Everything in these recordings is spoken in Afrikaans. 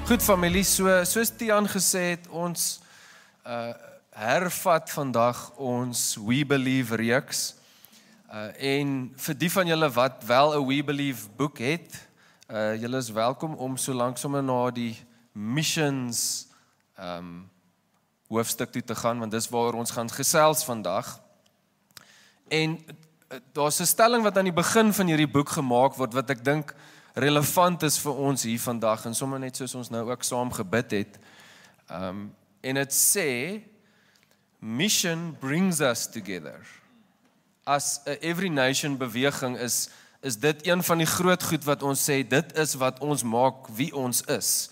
Goed familie, soos Tiaan gesê het, ons hervat vandag ons We Believe reeks. En vir die van julle wat wel 'n We Believe boek het, julle is welkom om so langsome na die missions hoofstuk toe te gaan, want dis waar ons gaan gesels vandag. En daar's 'n stelling wat aan die begin van hierdie boek gemaak word, wat ek dink relevant is vir ons hier vandag, en sommer net soos ons nou ook saam gebid het. En het sê, mission brings us together. As 'n Every Nation beweging is dit een van die groot goed wat ons sê, dit is wat ons maak wie ons is.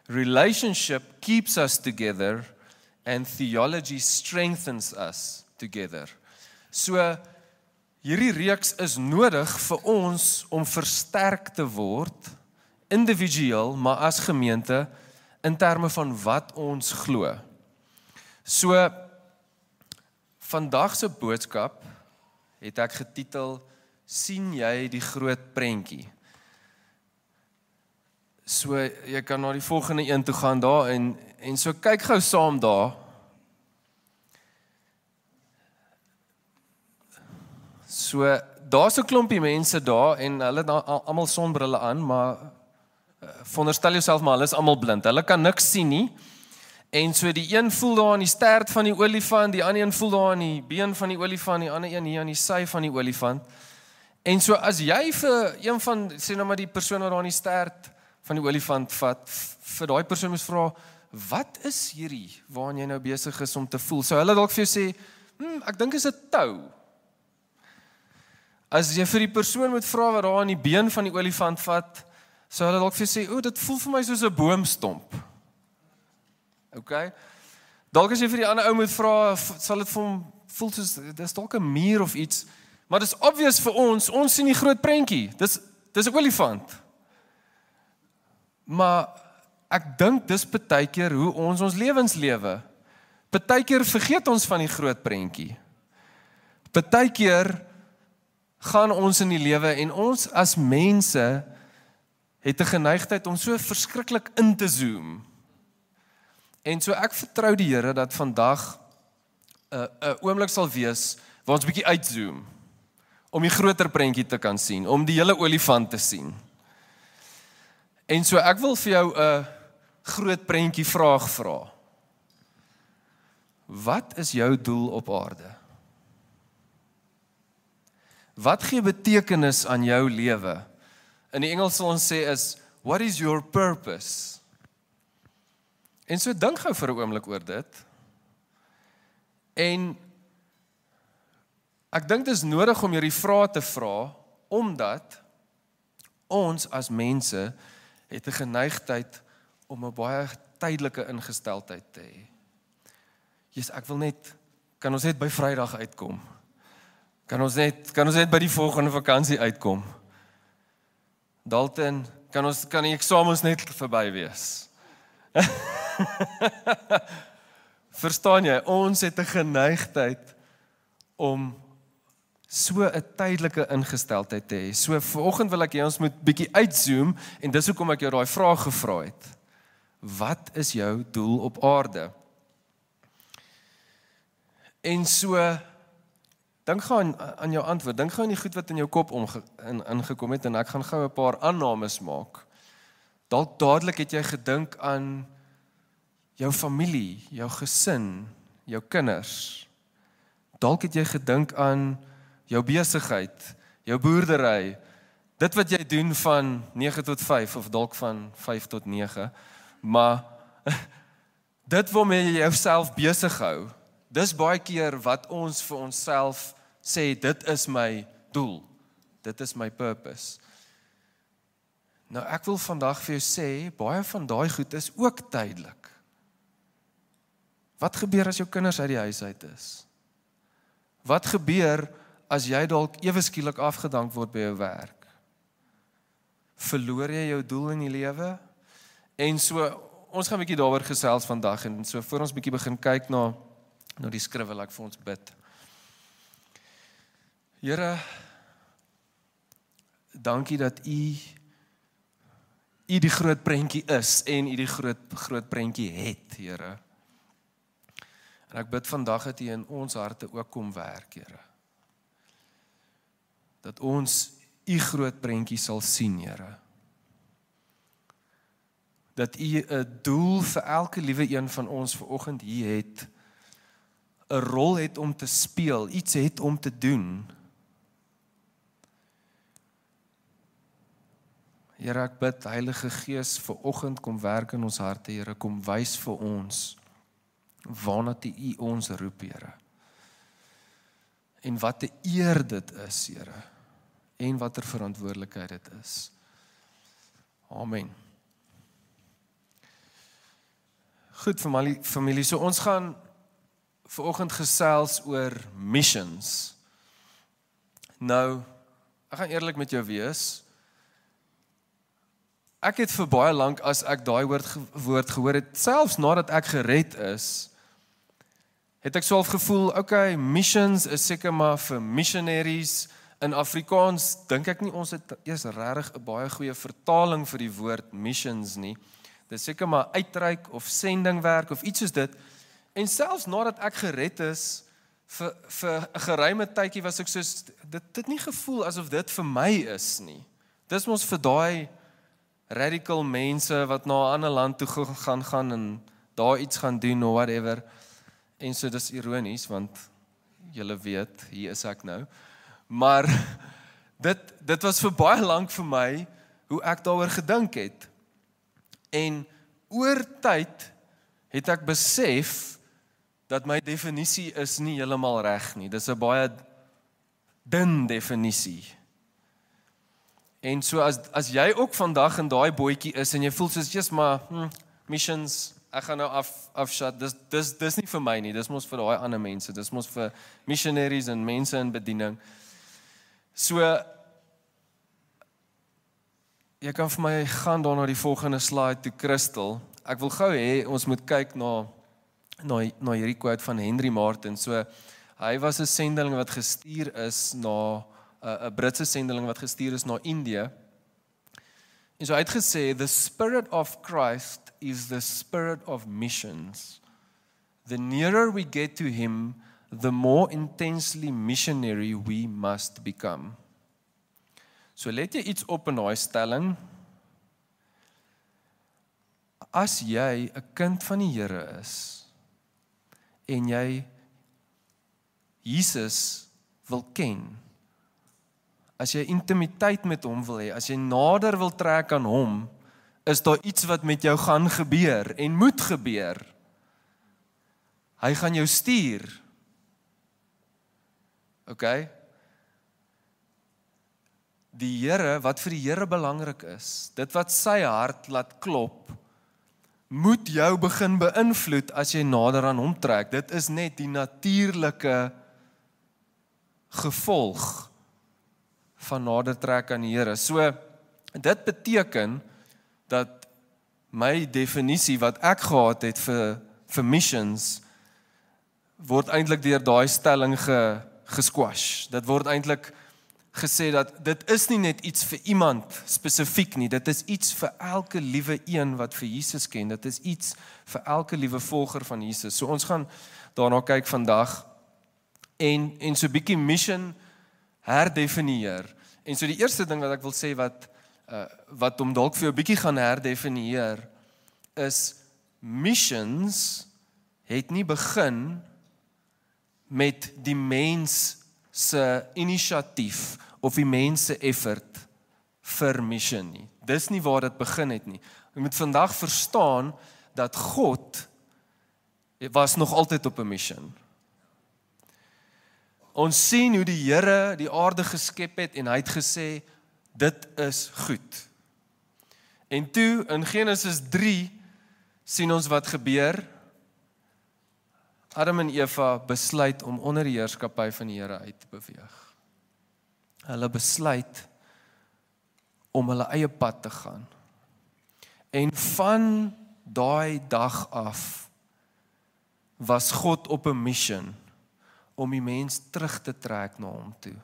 Relationship keeps us together and theology strengthens us together. So, hierdie reeks is nodig vir ons om versterk te word, individueel, maar as gemeente, in terme van wat ons glo. So, vandag se boodskap het ek getitel, sien jy die groot prentjie? So, jy kan na die volgende een toe gaan daar, en so kyk gou saam daar. So, daar's 'n klompie mense daar, en hulle het almal sonbrille aan, maar veronderstel jouself maar, hulle is almal blind, hulle kan niks sien nie, en so die een voel daar aan die stert van die olifant, die ander een voel daar aan die been van die olifant, die ander een hier aan die sy van die olifant, en so as jy vir een van, sê nou maar die persoon wat daar aan die stert van die olifant vat, vir daai persoon moet vra, wat is hierdie, waaraan jy nou besig is om te voel, so hulle dalk vir jou sê, ek dink is 'n tou. As jy vir die persoon moet vra wat daar aan die been van die olifant vat, sou hulle dalk vir sê, dit voel vir my soos 'n boomstomp. Okay? Dalk as jy vir die ander ou moet vra, sal dit vir hom voel soos, dis dalk 'n muur of iets, maar dis obvious vir ons sien die groot prentjie, dis 'n olifant. Maar ek dink dis partykeer hoe ons lewens lewe. Partykeer vergeet ons van die groot prentjie. Partykeer gaan ons in die lewe en ons as mense het 'n geneigtheid om so verskriklik in te zoom. En so ek vertrou die Here dat vandag 'n oomblik sal wees waar ons bietjie uitzoom om die groter prentjie te kan sien, om die hele olifant te sien. En so ek wil vir jou 'n groot prentjie vraag vra. Wat is jou doel op aarde? Wat gee betekenis aan jou lewe? In die Engels sal ons sê is, what is your purpose? En so dink gou vir 'n oomblik oor dit. En ek dink dit is nodig om hierdie vraag te vra, omdat ons as mense het 'n geneigtheid om 'n baie tydelike ingesteldheid te hê. Jesus, ek wil net, kan ons net by Vrydag uitkom? Kan ons net by die volgende vakansie uitkom? Dalton, kan die eksamens net verby wees? Verstaan jy, ons het 'n geneigtheid om so 'n tydelike ingesteldheid te hê. So vanoggend wil ek hê ons moet bietjie uitzoom, en dis hoekom ek jou daai vraag gevra het. Wat is jou doel op aarde? En so, dink gou aan jou antwoord, dink gou aan die goed wat in jou kop ingekom het, en ek gaan gou 'n paar aannames maak. Dalk dadelik het jy gedink aan jou familie, jou gesin, jou kinders. Dalk het jy gedink aan jou besigheid, jou boerdery, dit wat jy doen van 9 tot 5, of dalk van 5 tot 9, maar dit waarmee jy jouself besig hou, dis baie keer wat ons vir onsself sê, dit is my doel, dit is my purpose. Nou ek wil vandag vir jou sê, baie van daai goed is ook tydelik. Wat gebeur as jou kinders uit die huis uit is? Wat gebeur as jy dalk ewe skielik afgedank word by jou werk? Verloor jy jou doel in die lewe? En so, ons gaan 'n bietjie daaroor gesels vandag, en so voor ons bietjie begin kyk na die skrif, wil ek vir ons bid. Here, dankie dat U U die groot prentjie is en U die groot prentjie het, Here. En ek bid vandag dat U in ons harte ook kom werk, Here. Dat ons U groot prentjie sal sien, Here. Dat U 'n doel vir elke liewe een van ons vanoggend hier het, 'n rol het om te speel, iets het om te doen. Here, ek bid, Heilige Gees, vanoggend kom werk in ons harte, Here, kom wys vir ons waarna toe U ons roep, Here. En wat 'n eer dit is, Here, en watter verantwoordelikheid dit is. Amen. Goed, familie, so ons gaan vanoggend gesels oor missions. Nou, ek gaan eerlik met jou wees. Ek het vir baie lank, as ek daai woord gehoor het, selfs nadat ek gered is, het ek so gevoel, okay, missions is seker maar vir missionaries. In Afrikaans dink ek nie ons het eers regtig 'n baie goeie vertaling vir die woord missions nie. Dit is seker maar uitreik of sendingwerk of iets soos dit. En selfs nadat ek gered is, vir 'n geruime tydjie was ek soos, dit nie gevoel asof dit vir my is nie. Dis mos vir daai radical mense wat na 'n ander land toe gaan en daar iets gaan doen of whatever. En so dis ironies, want julle weet, hier is ek nou. Maar dit was vir baie lank vir my hoe ek daaroor gedink het. En oor tyd het ek besef dat my definisie is nie heeltemal reg nie. Dis 'n baie dun definisie. En so as jy ook vandag in daai bootjie is en jy voel soos, yes, maar missions, ek gaan nou afshut, dis nie vir my nie, dis mos vir daai ander mense, dis mos vir missionaries en mense in bediening. So, jy kan vir my gaan daar na die volgende slide toe, Christel. Ek wil gou hê, ons moet kyk na hierdie quote van Henry Martin. So, hy was 'n sendeling wat gestuur is na 'n Britse sendeling wat gestuur is na Indië. En so hy het gesê, the spirit of Christ is the spirit of missions. The nearer we get to him, the more intensely missionary we must become. So let jy iets op in daai stelling. As jy 'n kind van die Here is en jy Jesus wil ken, as jy intimiteit met hom wil hê, as jy nader wil trek aan hom, is daar iets wat met jou gaan gebeur en moet gebeur. Hy gaan jou stuur. Okay? Die Here, wat vir die Here belangrik is, dit wat sy hart laat klop, moet jou begin beïnvloed as jy nader aan hom trek. Dit is net die natuurlike gevolg van nader trek aan die Here. So, dit beteken dat my definisie wat ek gehad het vir missions, word eintlik deur daai stelling gesquash. Dit word eintlik gesê dat dit is nie net iets vir iemand spesifiek nie, dit is iets vir elke liewe een wat vir Jesus ken, dit is iets vir elke liewe volger van Jesus. So ons gaan daarna kyk vandag en so 'n bietjie mission herdefinieer. En so die eerste ding wat ek wil sê wat hom dalk vir jou 'n bietjie gaan herdefinieer is missions het nie begin met die mens se inisiatief of die mens se effort vir mission nie. Dis nie waar dit begin het nie. Jy moet vandag verstaan dat God was nog altyd op 'n mission. Ons sien hoe die Here die aarde geskep het en hy het gesê, dit is goed. En toe, in Genesis 3, sien ons wat gebeur. Adam en Eva besluit om onder die heerskappy van die Here uit te beweeg. Hulle besluit om hulle eie pad te gaan. En van daai dag af was God op 'n mission om die mens terug te trek na hom toe.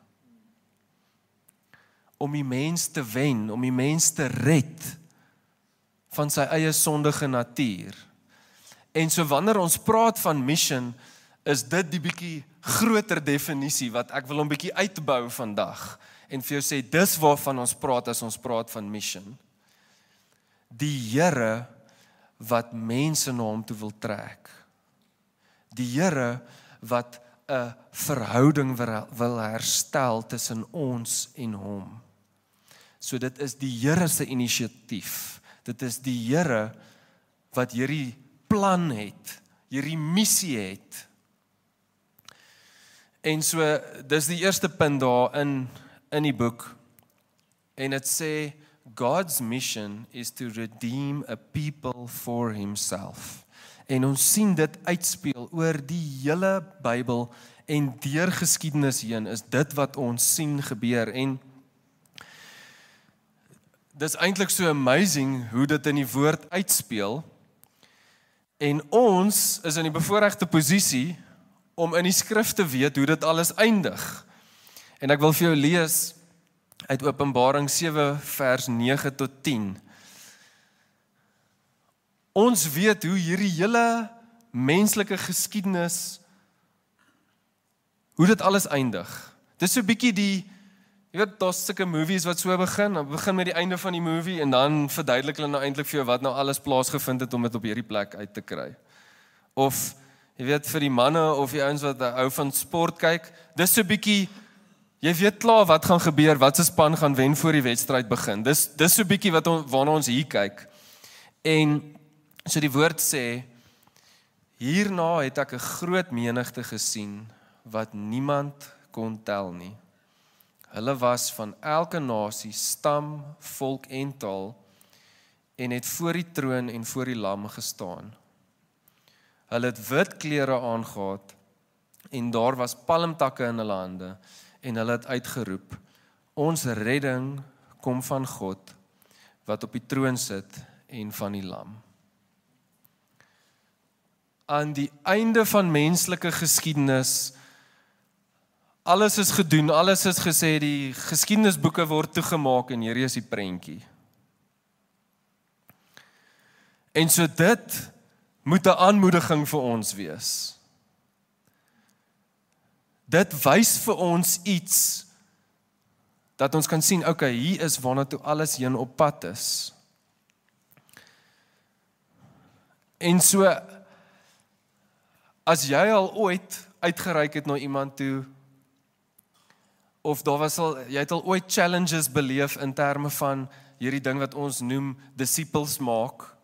Om die mens te wen, om die mens te red van sy eie sondige natuur. En so wanneer ons praat van mission, is dit die bietjie groter definisie wat ek wil hom bietjie uitbou vandag. En vir jou sê, dis waarvan ons praat as ons praat van mission. Die Here wat mense na hom toe wil trek. Die Here wat 'n verhouding wil herstel tussen ons en hom. So dit is die Here se inisiatief. Dit is die Here wat hierdie plan het, hierdie missie het. En so, dis die eerste punt daar in die boek. En dit sê, God's mission is to redeem a people for himself. En ons sien dit uitspeel oor die hele Bybel en deur geskiedenis heen is dit wat ons sien gebeur. En dis eintlik so amazing hoe dit in die woord uitspeel. En ons is in die bevoorregte posisie om in die skrif te weet hoe dit alles eindig. En ek wil vir jou lees uit Openbaring 7 vers 9 tot 10. Ons weet hoe hierdie hele menslike geskiedenis, hoe dit alles eindig. Dis so bietjie jy weet, daar's sulke movies wat so begin met die einde van die movie en dan verduidelik hulle nou eintlik vir jou wat nou alles plaasgevind het om dit op hierdie plek uit te kry. Of, jy weet, vir die manne of die ouens wat hou van sport kyk, dis so bietjie, jy weet klaar wat gaan gebeur, wat se span gaan wen voor die wedstryd begin. Dis so bietjie waarna ons hier kyk. En so die woord sê, hierna het ek 'n groot menigte gesien wat niemand kon tel nie. Hulle was van elke nasie, stam, volk en taal en het voor die troon en voor die lam gestaan. Hulle het wit klere aangehad en daar was palmtakke in hulle hande en hulle het uitgeroep, ons redding kom van God wat op die troon sit en van die lam. Aan die einde van menslike geskiedenis, alles is gedoen, alles is gesê, die geskiedenisboeke word toegemaak en hierdie is die prentjie. En so dit moet 'n aanmoediging vir ons wees. Dit wys vir ons iets dat ons kan sien, okay, hier is waarna toe alles heen op pad is. En so, as jy al ooit uitgereik het na iemand toe, of jy het al ooit challenges beleef in terme van hierdie ding wat ons noem disciples maak.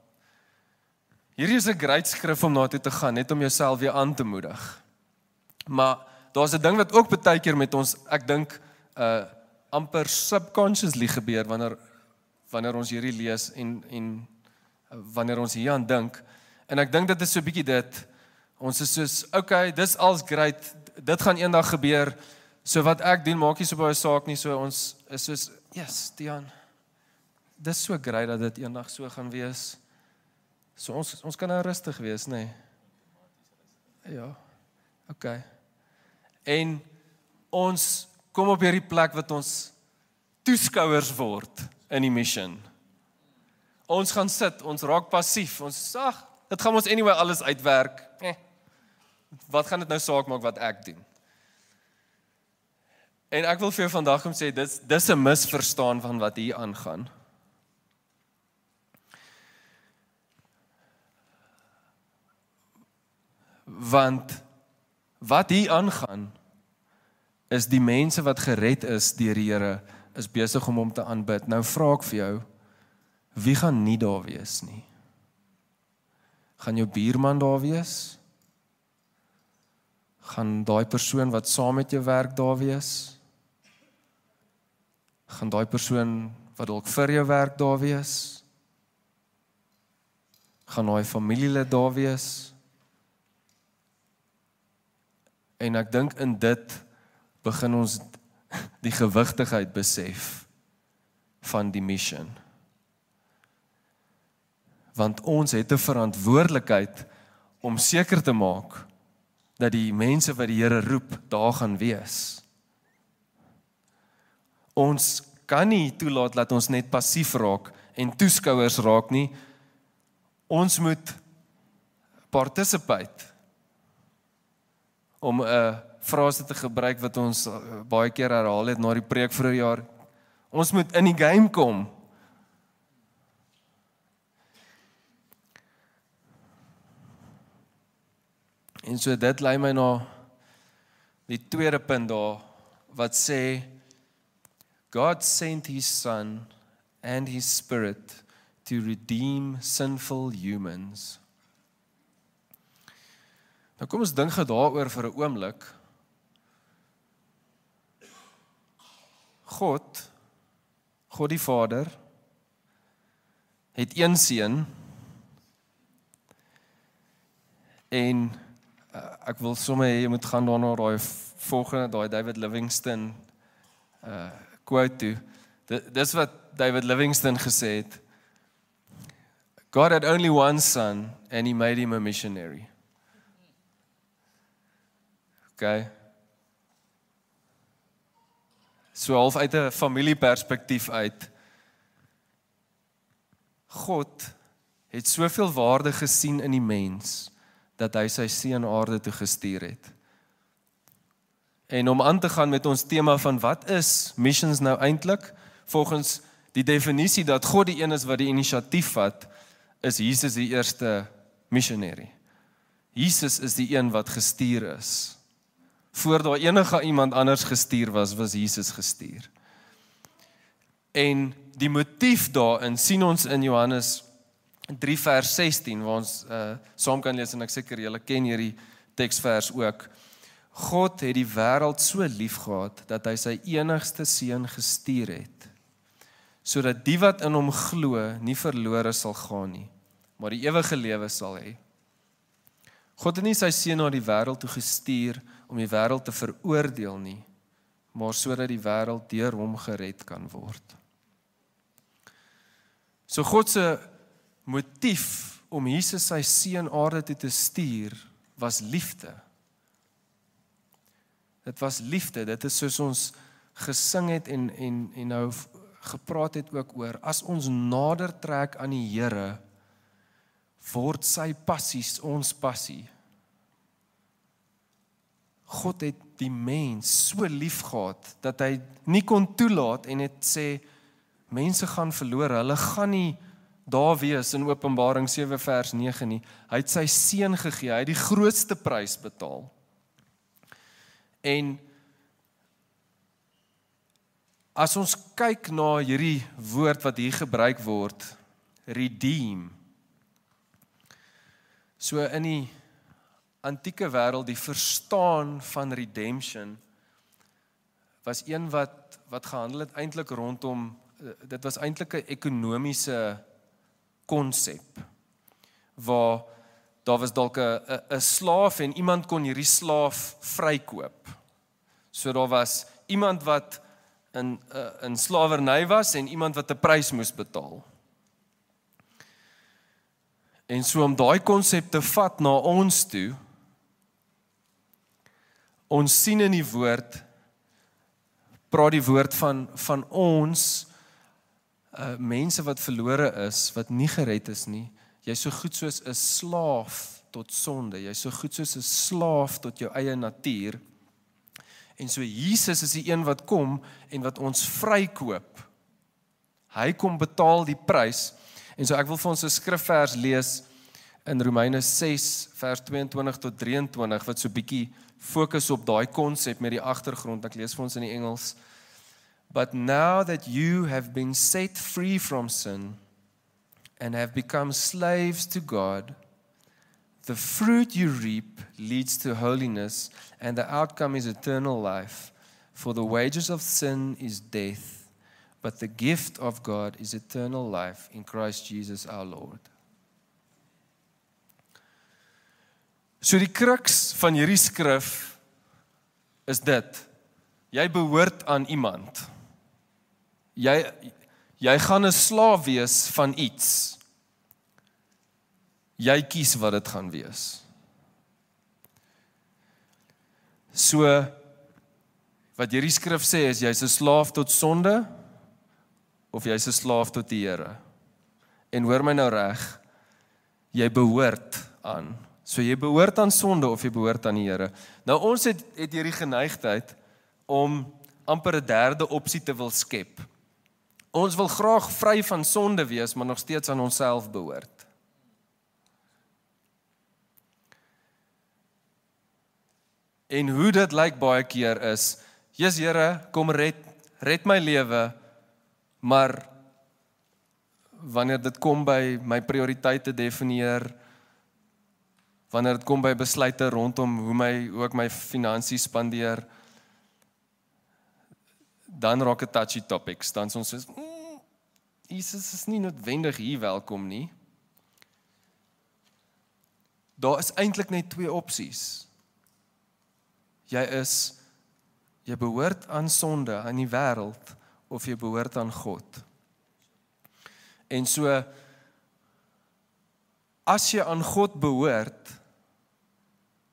Hierdie is 'n great skrif om na toe te gaan, net om jouself weer aan te moedig. Maar daar's 'n ding wat ook baie keer met ons, ek dink, amper subconsciously gebeur wanneer ons hierdie lees en wanneer ons hieraan dink. En ek dink dit is so 'n bietjie dit. Ons is soos, okay, dis alles great, dit gaan eendag gebeur. So wat ek doen, maak nie so baie saak nie, so ons is soos, yes, Dian, dis so great dat dit eendag so gaan wees. So ons kan nou rustig wees, nee. Ja, okay. En ons kom op hierdie plek wat ons toeskouers word in die mission. Ons gaan sit, ons raak passief, ons dit gaan ons anyway alles uitwerk. Wat gaan dit nou saak maak wat ek doen? En ek wil vir jou vandag om sê, dis 'n misverstaan van wat hier aangaan. Want wat hier aangaan, is die mense wat gered is deur die Here, is besig om hom te aanbid. Nou vra ek vir jou, wie gaan nie daar wees nie? Gaan jou buurman daar wees? Gaan daai persoon wat saam met jou werk daar wees? Gaan daai persoon wat dalk vir jou werk daar wees? Gaan daai familielid daar wees? En ek dink in dit begin ons die gewigtigheid besef van die mission. Want ons het 'n verantwoordelikheid om seker te maak dat die mense wat die Here roep, daar gaan wees. Ons kan nie toelaat dat ons net passief raak en toeskouers raak nie. Ons moet participate, om 'n frase te gebruik wat ons baie keer herhaal het na die preek vroeër jaar. Ons moet in die game kom. En so dit lei my na die tweede punt daar, wat sê, God sent his son and his spirit to redeem sinful humans. Nou kom ons dink daaroor vir 'n oomblik. God die Vader, het een seun, en ek wil sommer hê jy moet gaan daarna daai volgende, daai David Livingstone quote toe. Dis wat David Livingstone gesê het. God had only one son and he made him a missionary. Okay. So half uit 'n familieperspektief uit. God het soveel waarde gesien in die mens, dat hy sy seun aarde toe gestuur het. En om aan te gaan met ons tema van wat is missions nou eintlik? Volgens die definisie dat God die een is wat die inisiatief vat, is Jesus die eerste missionary. Jesus is die een wat gestuur is. Voor daar enige iemand anders gestuur was Jesus gestuur. En die motief daarin sien ons in Johannes 3 vers 16, waar ons saam kan lees, en ek seker julle ken hierdie teksvers ook. God het die wêreld so lief gehad, dat hy sy enigste seun gestuur het, sodat die wat in hom glo, nie verlore sal gaan nie, maar die ewige lewe sal hê. God het nie sy seun na die wêreld toe gestuur, om die wêreld te veroordeel nie, maar sodat die wêreld deur hom gered kan word. So God se motief om Jesus sy seun aarde toe te stuur, was liefde. Dit was liefde, dit is soos ons gesing het en nou gepraat het ook oor, as ons nader trek aan die Here, word sy passies ons passie. God het die mens so lief gehad, dat hy nie kon toelaat en het sê, mense gaan verlore, hulle gaan nie daar wees in Openbaring 7 vers 9 nie. Hy het sy seun gegee, hy het die grootste prys betaal. En as ons kyk na hierdie woord wat hier gebruik word, redeem. So in die antieke wêreld, die verstaan van redemption, was een wat gehandel het eintlik rondom, dit was eintlik 'n ekonomiese konsep, waar daar was dalk 'n slaaf en iemand kon hierdie slaaf vrykoop. So daar was iemand wat in slawerny was en iemand wat 'n prys moes betaal. En so om daai konsep te vat na ons toe, ons sien in die woord, praat die woord van ons, mense wat verlore is, wat nie gered is nie. Jy is so goed soos 'n slaaf tot sonde, jy is so goed soos 'n slaaf tot jou eie natuur. En so Jesus is die een wat kom en wat ons vrykoop. Hy kom betaal die prys. En so ek wil vir ons 'n skrifvers lees in Romeine 6 vers 22 tot 23 wat so bietjie fokus op daai konsep met die agtergrond. Ek lees vir ons in die Engels. But now that you have been set free from sin and have become slaves to God, the fruit you reap leads to holiness, and the outcome is eternal life. For the wages of sin is death, but the gift of God is eternal life in Christ Jesus our Lord. So die crux van hierdie skrif is dit: jy behoort aan iemand. Jy gaan 'n slaaf wees van iets. Jy kies wat dit gaan wees. So, wat hierdie skrif sê is, jy's 'n slaaf tot sonde, of jy's 'n slaaf tot die Here. En hoor my nou reg, jy behoort aan. So jy behoort aan sonde of jy behoort aan die Here. Nou ons het hierdie geneigtheid om amper 'n derde opsie te wil skep. Ons wil graag vry van sonde wees, maar nog steeds aan onsself behoort. En hoe dit lyk baie keer is, Jesus Here, kom red my lewe, maar wanneer dit kom by my prioriteite definieer, wanneer dit kom by besluite rondom hoe ek my finansies spandeer, dan raak dit touchy topics, dan ons sê, Jesus is nie noodwendig hier welkom nie. Daar is eintlik net twee opsies. Jy behoort aan sonde, aan die wêreld, of jy behoort aan God. En so, as jy aan God behoort,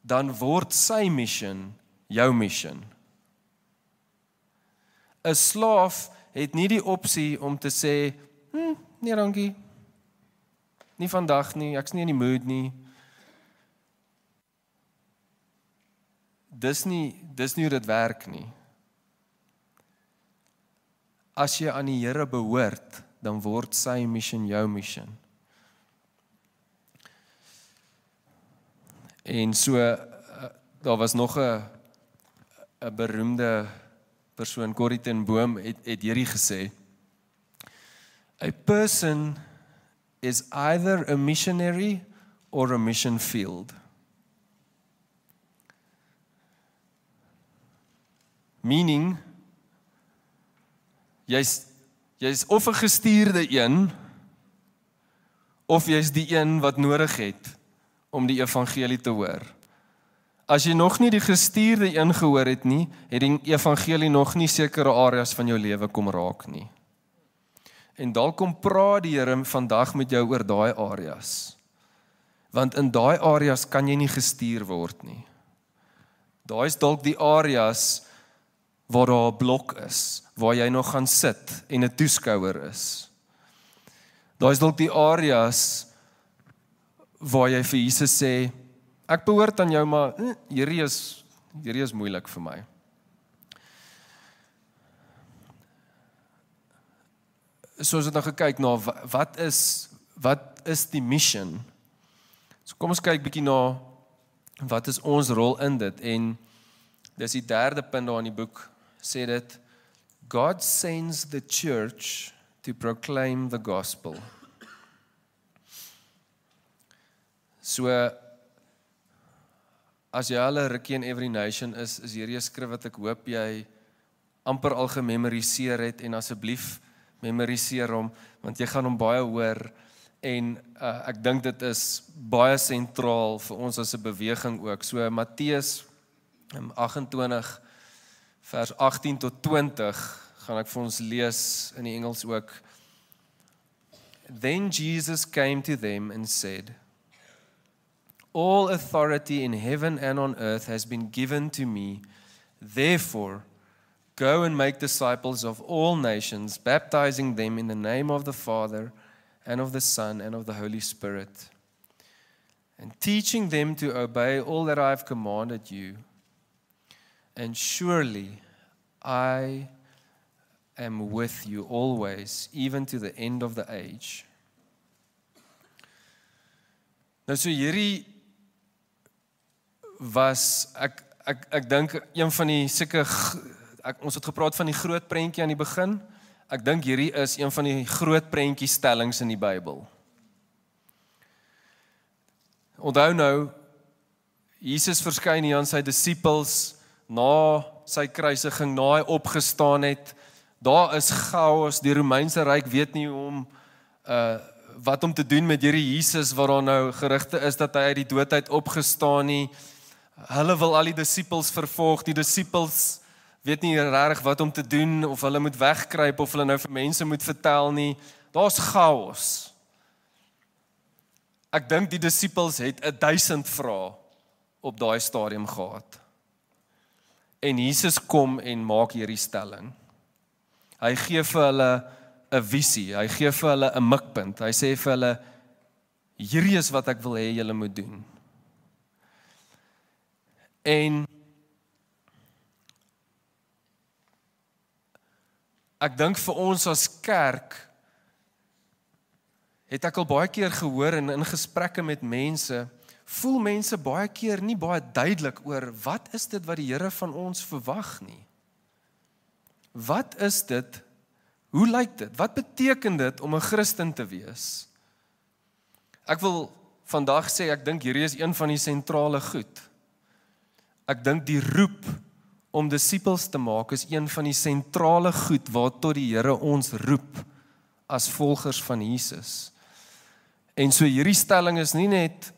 dan word sy mission jou mission. 'n Slaaf het nie die opsie om te sê, nee dankie, nie vandag nie, ek's nie in die mood nie. Dis nie hoe dit werk nie. As jy aan die Here behoort, dan word sy mission jou mission. En so, daar was nog 'n beroemde persoon, Corrie ten Boom, het hierdie gesê, a person is either a missionary or a mission field. Meaning, jy's of 'n gestuurde een, of jy's die een wat nodig het om die evangelie te hoor. As jy nog nie die gestuurde een gehoor het nie, het die evangelie nog nie sekere areas van jou lewe kom raak nie. En dalk kom praat die Here vandag met jou oor daai areas. Want in daai areas kan jy nie gestuur word nie. Daai is dalk die areas waar daar 'n blok is, waar jy nog gaan sit en 'n toeskouer is. Daar is dalk die areas waar jy vir Jesus sê, ek behoort aan jou, maar hierdie is moeilik vir my. So as ons nou gekyk na, wat is die mission? So kom ons kyk bietjie na, wat is ons rol in dit? En dis die derde punt daar in die boek, sê dit, God sends the church to proclaim the gospel. So, as jy al 'n rukkie in Every Nation is hierdie 'n skrif wat ek hoop jy amper al gememoriseer het, en asseblief memoriseer hom, want jy gaan hom baie hoor, en ek dink dit is baie sentraal vir ons as 'n beweging ook. So Matteus 28 vers 18 tot 20 gaan ek vir ons lees in die Engels ook. Then Jesus came to them and said, all authority in heaven and on earth has been given to me. Therefore, go and make disciples of all nations, baptizing them in the name of the Father and of the Son and of the Holy Spirit, and teaching them to obey all that I have commanded you. And surely I am with you always, even to the end of the age. Nou so hierdie was, ek dink een van die ons het gepraat van die groot prentjie aan die begin, ek dink hierdie is een van die groot prentjiestellings in die Bybel. Onthou nou, Jesus verskyn hier aan sy disippels, na sy kruisiging, na hy opgestaan het, daar is chaos, die Romeinse ryk weet nie wat om te doen met hierdie Jesus, waar daar nou gerugte is dat hy uit die dood uit opgestaan nie. Hulle wil al die disippels vervolg, die disippels weet nie regtig wat om te doen, of hulle moet wegkruip, of hulle nou vir mense moet vertel nie. Daar's chaos. Ek dink die disippels het 1000 vrae op daai stadium gehad. En Jesus kom en maak hierdie stelling. Hy gee vir hulle 'n visie, hy gee vir hulle 'n mikpunt. Hy sê vir hulle, hierdie is wat ek wil hê julle moet doen. En ek dink vir ons as kerk, het ek al baie keer gehoor en in gesprekke met mense, voel mense baie keer nie baie duidelik oor wat is dit wat die Here van ons verwag nie. Wat is dit? Hoe lyk dit? Wat beteken dit om 'n Christen te wees? Ek wil vandag sê, ek dink hierdie is een van die sentrale goed. Ek dink die roep om disippels te maak is een van die sentrale goed waartot die Here ons roep as volgers van Jesus. En so hierdie stelling is nie net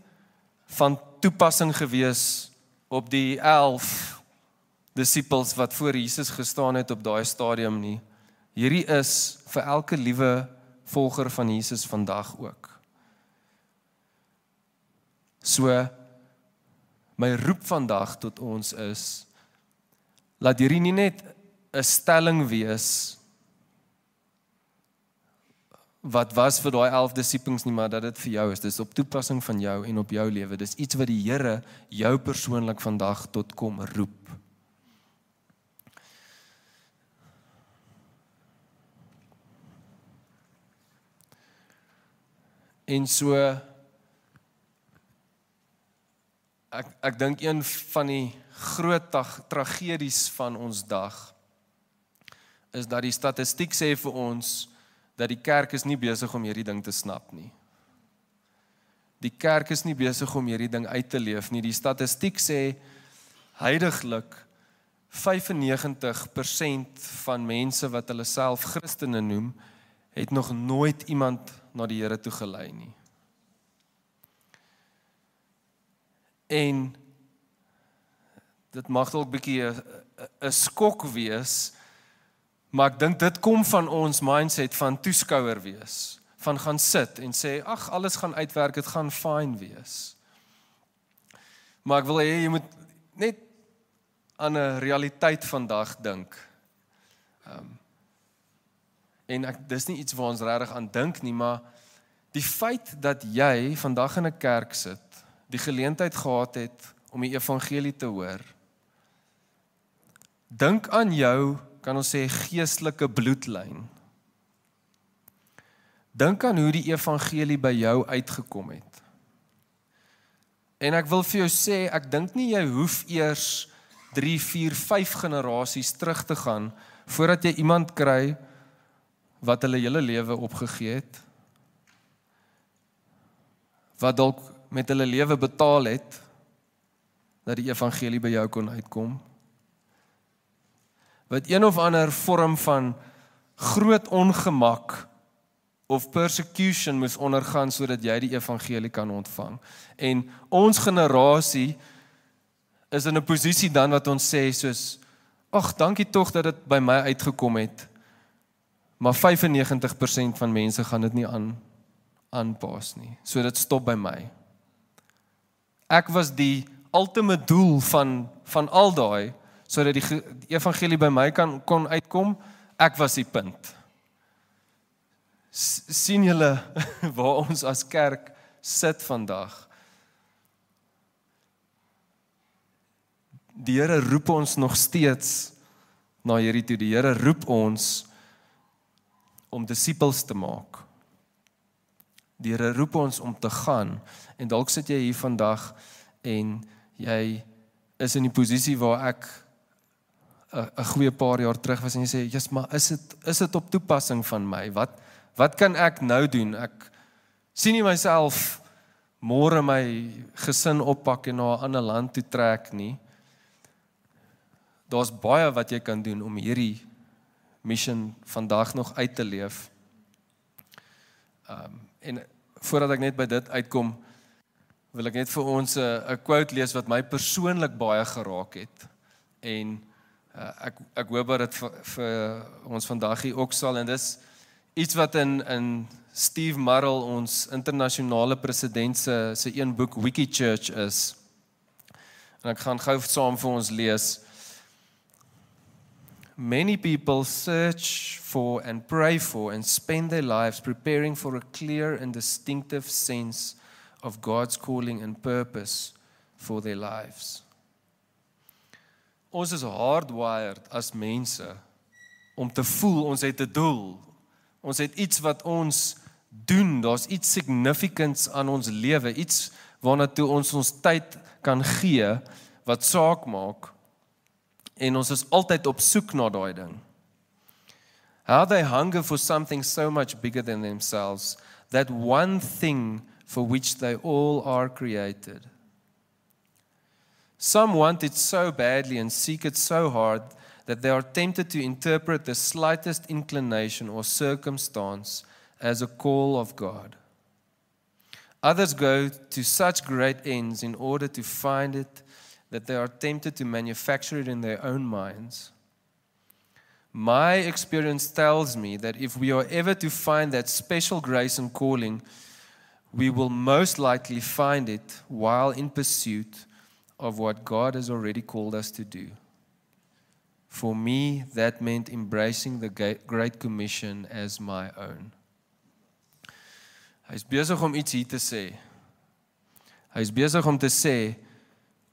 van toepassing gewees op die 11 disippels wat voor Jesus gestaan het op daai stadium nie. Hierdie is vir elke liewe volger van Jesus vandag ook. So, my roep vandag tot ons is, laat hierdie nie net 'n stelling wees, wat was vir daai 11 disippels nie, maar dat dit vir jou is. Dis op toepassing van jou en op jou lewe. Dis iets wat die Here jou persoonlik vandag tot kom roep. En so, ek dink een van die groot tragedies van ons dag, is dat die statistiek sê vir ons, dat die kerk is nie besig om hierdie ding te snap nie. Die kerk is nie besig om hierdie ding uit te leef nie. Die statistiek sê, huidiglik, 95% van mense wat hulle self Christene noem, het nog nooit iemand na die Here toe gelei nie. En dit mag dalk 'n bietjie 'n skok wees, maar ek dink dit kom van ons mindset van toeskouer wees, van gaan sit en sê, ag, alles gaan uitwerk, dit gaan fyn wees. Maar ek wil hê jy moet net aan 'n realiteit vandag dink. En dis nie iets waar ons regtig aan dink nie, maar die feit dat jy vandag in 'n kerk sit, die geleentheid gehad het om die evangelie te hoor, dink aan jou, kan ons sê, geestelike bloedlyn. Dink aan hoe die evangelie by jou uitgekom het. En ek wil vir jou sê, ek dink nie jy hoef eers 3, 4, 5 generasies terug te gaan, voordat jy iemand kry, wat hulle hele lewe opgegee het, wat dalk met hulle lewe betaal het, dat die evangelie by jou kon uitkom, wat een of ander vorm van groot ongemak of persecution moes ondergaan, sodat jy die evangelie kan ontvang. En ons generasie is in 'n posisie dan wat ons sê soos, ag, dankie tog dat dit by my uitgekom het, maar 95% van mense gaan dit nie aanpas nie. So dit stop by my. Ek was die ultimate doel van al daai, sodat die evangelie by my kon uitkom, ek was die punt. Sien julle waar ons as kerk sit vandag? Die Here roep ons nog steeds na hierdie toe. Die Here roep ons om disippels te maak. Die Here roep ons om te gaan. En dalk sit jy hier vandag en jy is in die posisie waar ek 'n goeie paar jaar terug was en jy sê, "Jesus, maar is dit op toepassing van my? Wat kan ek nou doen? Ek sien nie myself môre my gesin oppak en na 'n ander land toe trek nie." Daar's baie wat jy kan doen om hierdie mission vandag nog uit te leef. En voordat ek net by dit uitkom, wil ek net vir ons 'n quote lees wat my persoonlik baie geraak het. En ek hoop dat dit vir ons vandag hier ook sal, en dis iets wat in Steve Murrell, ons internasionale president se een boek Wikichurch is. En ek gaan gou saam vir ons lees. Many people search for and pray for and spend their lives preparing for a clear and distinctive sense of God's calling and purpose for their lives. Ons is hardwired as mense om te voel ons het 'n doel. Ons het iets wat ons doen, daar's iets significants aan ons lewe, iets waarna toe ons tyd kan gee wat saak maak en ons is altyd op soek na daai ding. How they hunger for something so much bigger than themselves, that one thing for which they all are created. Some want it so badly and seek it so hard that they are tempted to interpret the slightest inclination or circumstance as a call of God. Others go to such great ends in order to find it that they are tempted to manufacture it in their own minds. My experience tells me that if we are ever to find that special grace and calling, we will most likely find it while in pursuit of what God has already called us to do. For me, that meant embracing the Great Commission as my own. Hy is besig om iets hier te sê. Hy is besig om te sê,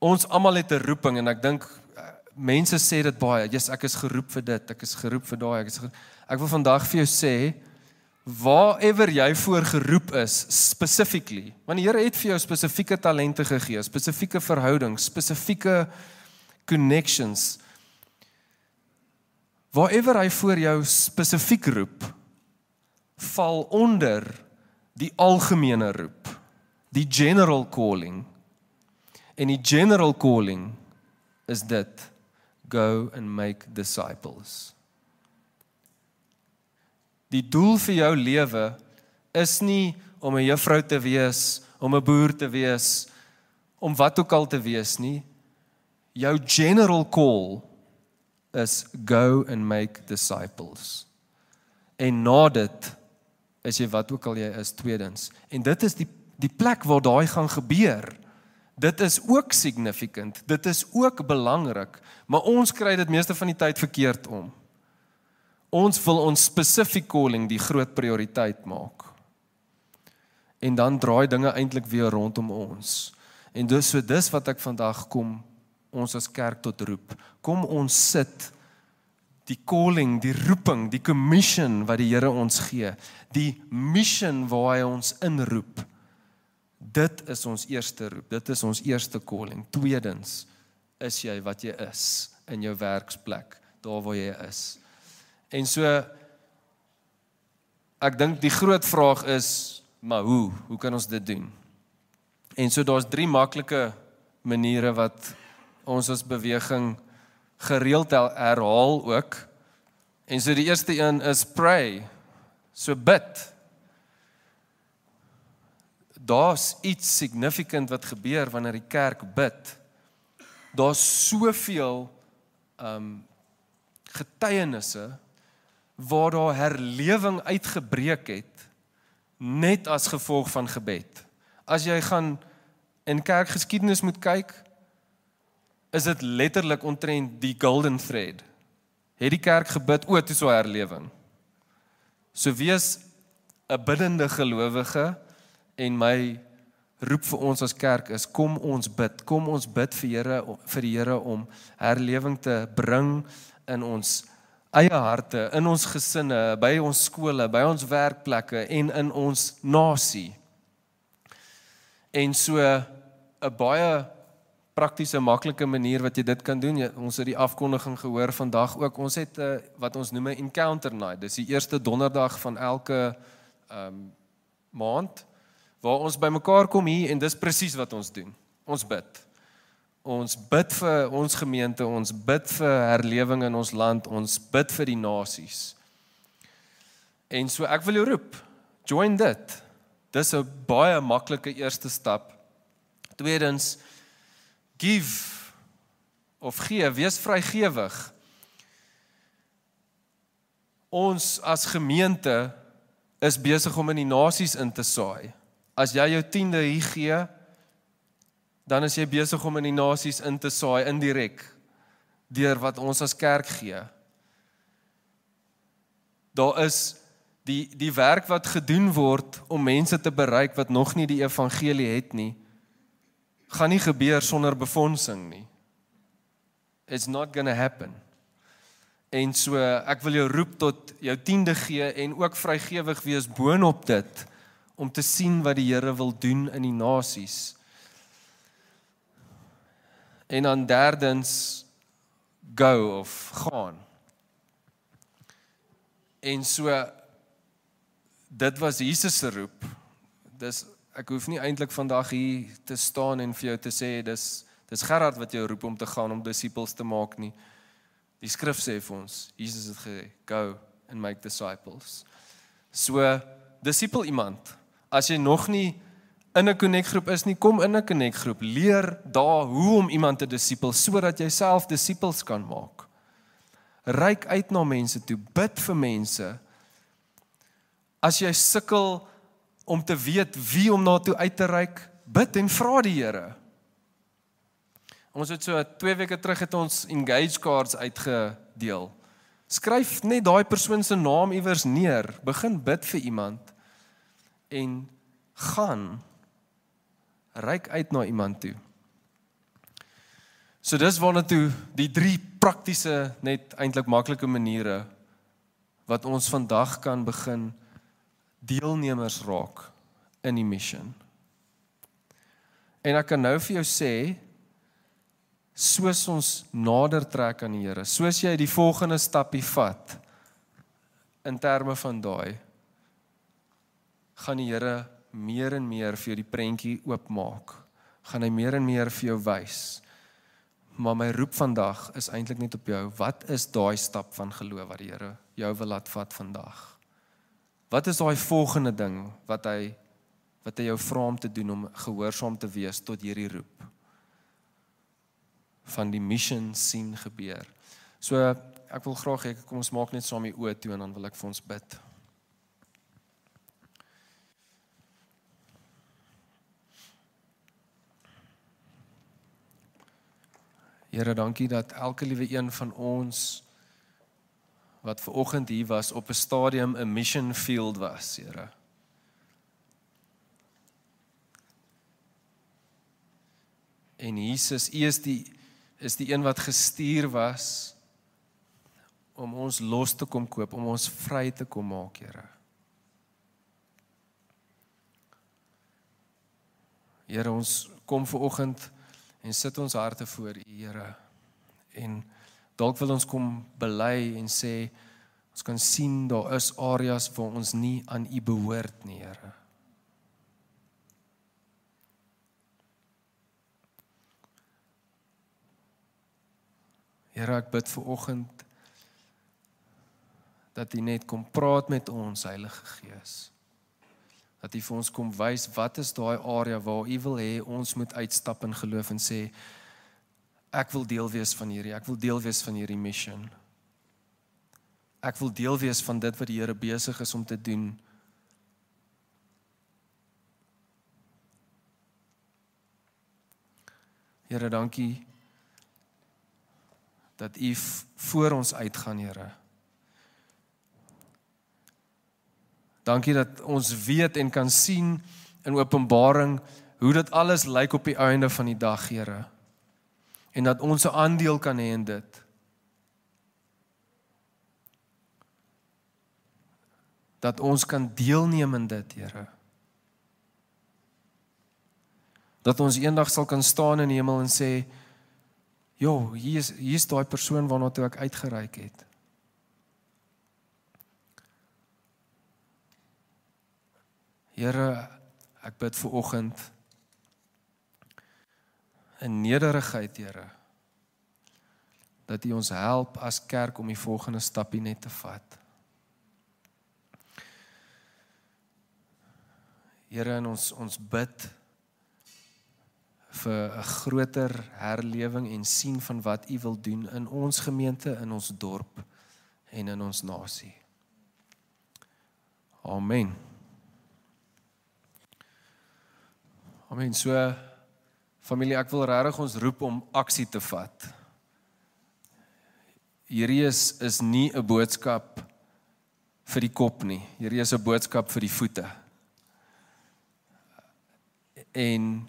ons almal het 'n roeping en ek dink mense sê dit baie, yes, ek is geroep vir dit, ek is geroep vir daai, ek wil vandag vir jou sê, waarever jy voor geroep is, specifically, want die Here het vir jou spesifieke talente gegee, spesifieke verhoudings, spesifieke connections, waarever hy voor jou spesifiek roep, val onder die algemene roep, die general calling, en die general calling is dit, go and make disciples. Die doel vir jou lewe is nie om 'n juffrou te wees, om 'n boer te wees, om wat ook al te wees nie. Jou general call is go and make disciples. En na dit is jy wat ook al jy is, tweedens. En dit is die plek waar daai gaan gebeur. Dit is ook significant, dit is ook belangrik, maar ons kry dit meeste van die tyd verkeerd om. Ons wil ons specific calling die groot prioriteit maak. En dan draai dinge eintlik weer rondom ons. En dis wat ek vandag kom ons as kerk tot roep. Kom ons sit die calling, die roeping, die commission wat die Here ons gee, die mission waar hy ons inroep. Dit is ons eerste roep, dit is ons eerste calling. Tweedens, is jy wat jy is in jou werksplek, daar waar jy is. En so, ek dink die groot vraag is, maar hoe kan ons dit doen? En so daar's 3 maklike maniere wat ons as beweging gereeld herhaal ook. En so die eerste een is pray, so bid. Daar's iets significant wat gebeur wanneer die kerk bid. Daar's soveel getuienisse waar daar herlewing uitgebreek het, net as gevolg van gebed. As jy gaan in kerkgeskiedenis moet kyk, is dit letterlik omtrent die golden thread. Het die kerk gebid, toe so herlewing. So wees 'n biddende gelowige, en my roep vir ons as kerk is, kom ons bid vir die Here om herlewing te bring in ons eie harte, in ons gesinne, by ons skole, by ons werkplekke en in ons nasie. En so 'n baie praktiese, maklike manier wat jy dit kan doen, ons het die afkondiging gehoor vandag ook, ons het wat ons noem 'n encounter night, dis die eerste donderdag van elke maand, waar ons by mekaar kom hier en dis presies wat ons doen. Ons bid. Ons bid vir ons gemeente, ons bid vir herlewing in ons land, ons bid vir die nasies. En so ek wil jou roep, join dit. Dis 'n baie maklike eerste stap. Tweedens, give of gee, wees vrygewig. Ons as gemeente is besig om in die nasies in te saai. As jy jou 10de hier gee, dan is jy besig om in die nasies in te saai, indirek, deur wat ons as kerk gee. Daar is die werk wat gedoen word om mense te bereik wat nog nie die evangelie het nie, gaan nie gebeur sonder befondsing nie. It's not gonna happen. En so, ek wil jou roep tot jou 10de gee en ook vrygewig wees boonop dit, om te sien wat die Here wil doen in die nasies. En dan derdens, go of gaan. En so, dit was Jesus se roep. Ek hoef nie eintlik vandag hier te staan en vir jou te sê, dis Gerard wat jou roep om te gaan, om disippels te maak nie. Die skrif sê vir ons, Jesus het gesê, go and make disciples. So, disipel iemand. As jy nog nie in 'n connect-groep is nie, kom in 'n connect-groep. Leer daar hoe om iemand te disipel, sodat jy self disipels kan maak. Reik uit na mense toe, bid vir mense. As jy sukkel om te weet wie om na toe uit te reik, bid en vra die Here. Ons het so 2 weke terug het ons engage cards uitgedeel. Skryf net daai persoon se naam iewers neer, begin bid vir iemand en gaan reik uit na iemand toe. So dis waarna toe die 3 praktiese, net eintlik maklike maniere wat ons vandag kan begin deelnemers raak in die mission. En ek kan nou vir jou sê, soos ons nader trek aan die Here, soos jy die volgende stappie vat, in terme van daai, gaan die Here meer en meer vir jou die prentjie oopmaak, gaan hy meer en meer vir jou wys. Maar my roep vandag is eintlik net op jou, wat is daai stap van geloof wat die Here jou wil laat vat vandag? Wat is daai volgende ding wat hy jou vra om te doen, om gehoorsaam te wees tot hierdie roep? Van die mission sien gebeur. So, ek wil graag hê, kom ons maak net saam die oë toe en dan wil ek vir ons bid. Here, dankie dat elke liewe een van ons wat vanoggend hier was, op 'n stadium 'n mission field was, Here. En Jesus, U is die een wat gestuur was om ons los te kom koop, om ons vry te kom maak, Here. Here, ons kom vanoggend en sit ons harte voor U, Here. En dalk wil ons kom bely en sê, ons kan sien, daar is areas waar ons nie aan U behoort nie, Here. Here, ek bid vanoggend dat U net kom praat met ons, Heilige Gees. Dat U vir ons kom wys, wat is daai area waar U wil hê ons moet uitstap in geloof en sê, ek wil deel wees van hierdie, ek wil deel wees van hierdie mission. Ek wil deel wees van dit wat die Here besig is om te doen. Here, dankie dat U voor ons uitgaan, Here. Dankie dat ons weet en kan sien in Openbaring hoe dit alles lyk op die einde van die dag, Here. En dat ons 'n aandeel kan hê in dit. Dat ons kan deelneem in dit, Here. Dat ons eendag sal kan staan in die hemel en sê, "Jo, hier is daai persoon waarna toe ek uitgereik het." Here, ek bid vir oggend in nederigheid, Here, dat U ons help as kerk om die volgende stappie net te vat. Here, en ons bid vir 'n groter herlewing en sien van wat U wil doen in ons gemeente, in ons dorp en in ons nasie. Amen. Amen. So, familie, ek wil regtig ons roep om aksie te vat. Hierdie is nie 'n boodskap vir die kop nie. Hierdie is 'n boodskap vir die voete. En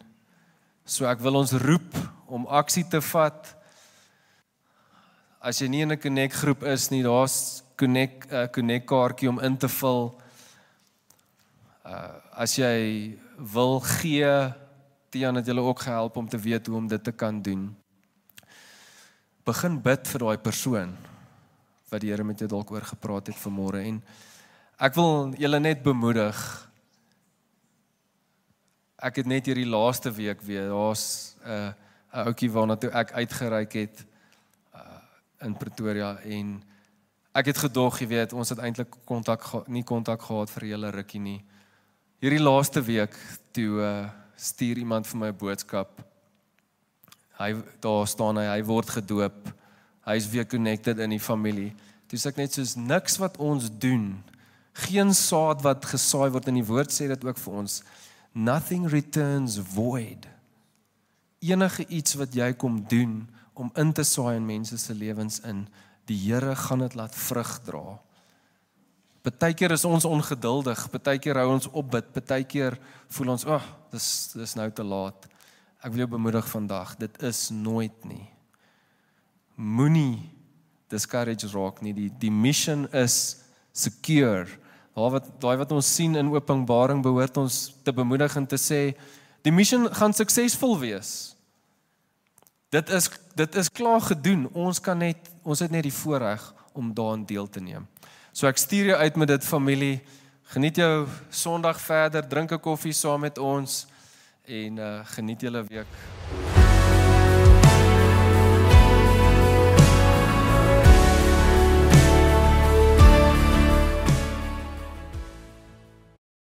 so ek wil ons roep om aksie te vat. As jy nie in 'n connect groep is nie, daar's connect kaartjie om in te vul. As jy wil gee, Tiaan het julle ook gehelp om te weet hoe om dit te kan doen. Begin bid vir daai persoon wat die Here met jou dalk oor gepraat het vanmôre, en ek wil julle net bemoedig. Ek het net hierdie laaste week weer, daar's 'n ouetjie waarna toe ek uitgereik het in Pretoria, en ek het gedog, jy weet, ons het eintlik nie kontak gehad vir 'n hele rukkie nie. Hierdie laaste week toe stuur iemand vir my 'n boodskap. Daar staan hy word gedoop. Hy is weer connected in die familie. Toe sê ek net soos niks wat ons doen, geen saad wat gesaai word, in die woord sê dit ook vir ons. Nothing returns void. Enige iets wat jy kom doen om in te saai in mense se lewens in, die Here gaan dit laat vrug dra. Partykeer is ons ongeduldig, partykeer hou ons opbid, partykeer voel ons, dis nou te laat. Ek wil jou bemoedig vandag, dit is nooit nie. Moenie discourage raak nie, die mission is secure. Daai wat ons sien in Openbaring behoort ons te bemoedig en te sê, die mission gaan suksesvol wees. Dit is klaar gedoen, ons het net die voorreg om daarin deel te neem. So ek stuur jou uit met dit, familie. Geniet jou Sondag verder, drink 'n koffie saam met ons en geniet julle week.